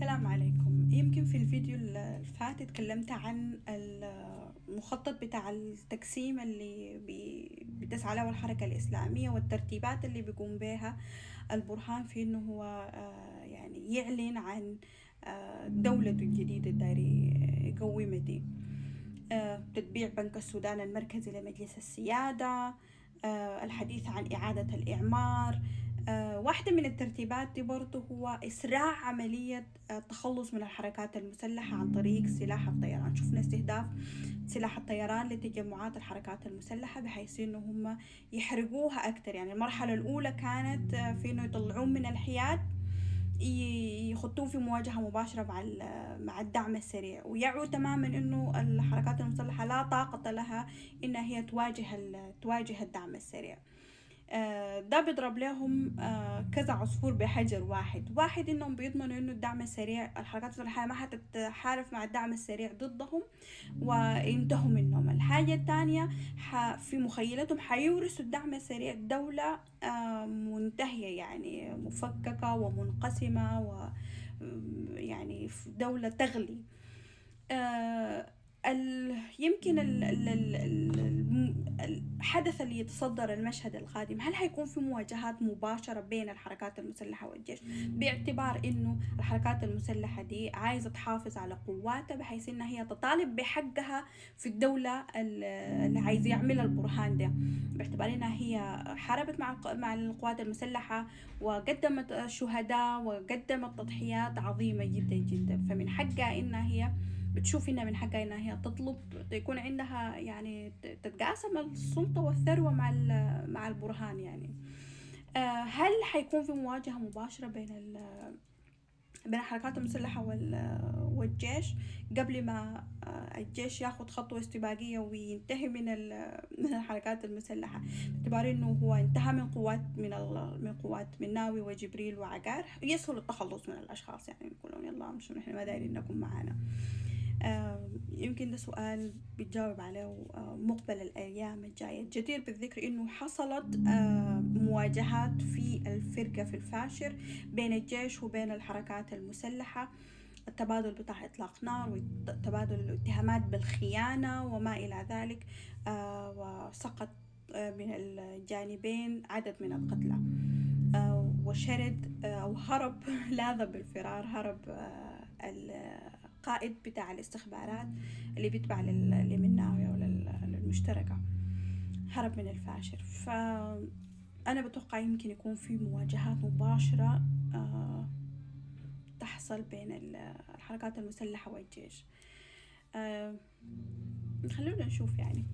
السلام عليكم. يمكن في الفيديو الفات اتكلمت عن المخطط بتاع التقسيم اللي بتسعى له الحركة الإسلامية والترتيبات اللي بيقوم بها البرهان في إنه هو يعني يعلن عن دولته الجديدة داري يقومها دي. تتبيع بنك السودان المركزي لمجلس السيادة، الحديث عن إعادة الإعمار. واحدة من الترتيبات دي برضه هو إسراع عملية التخلص من الحركات المسلحة عن طريق سلاح الطيران. شفنا استهداف سلاح الطيران لتجمعات الحركات المسلحة بحيث إنه هم يحرقوها أكتر. يعني المرحلة الأولى كانت في إنه يطلعون من الحياد، يخطون في مواجهة مباشرة مع الدعم السريع، ويعوا تماما انه الحركات المسلحة لا طاقة لها انها هي تواجه الدعم السريع. ده بيضرب لهم كذا عصفور بحجر واحد انهم بيضمنوا انه الدعم السريع، الحركات المسلحة ما حتتحالف مع الدعم السريع ضدهم وينتهوا منهم. الحاجة الثانية، في مخيلتهم حيورثوا الدعم السريع دولة منتهية، يعني مفككة ومنقسمة، و يعني دولة تغلي. يمكن الحدث اللي يتصدر المشهد القادم، هل هيكون في مواجهات مباشرة بين الحركات المسلحة والجيش، باعتبار انه الحركات المسلحة دي عايزة تحافظ على قواتها بحيث انها هي تطالب بحقها في الدولة اللي عايز يعملها البرهان ده، باعتبار انها هي حاربت مع القوات المسلحة وقدمت شهداء وقدمت تضحيات عظيمة جدا جدا. فمن حقها انها هي بتشوف إنها من حقها إنها هي تطلب يكون عندها، يعني تتقاسم السلطة والثروة مع البرهان. يعني هل حيكون في مواجهة مباشرة بين الحركات المسلحة والجيش قبل ما الجيش ياخد خطوة استباقية وينتهي من الحركات المسلحة، باعتبار انه هو انتهى من قوات مناوي وجبريل وعقار، يسهل التخلص من الاشخاص، يعني يقولون يلا مش نحن ما دايرين انكم معانا. يمكن ده سؤال بتجاوب عليه مقبل الأيام الجاية. الجدير بالذكر إنه حصلت مواجهات في الفرقة في الفاشر بين الجيش وبين الحركات المسلحة، التبادل بتاع إطلاق نار وتبادل الاتهامات بالخيانة وما إلى ذلك. وسقط من الجانبين عدد من القتلى، وشرد أو هرب لاذ بالفرار، هرب القائد بتاع الاستخبارات اللي بيتبع لمناوية ولا للمشتركة، هرب من الفاشر. فأنا بتوقع يمكن يكون في مواجهات مباشرة تحصل بين الحركات المسلحة والجيش. خلونا نشوف يعني.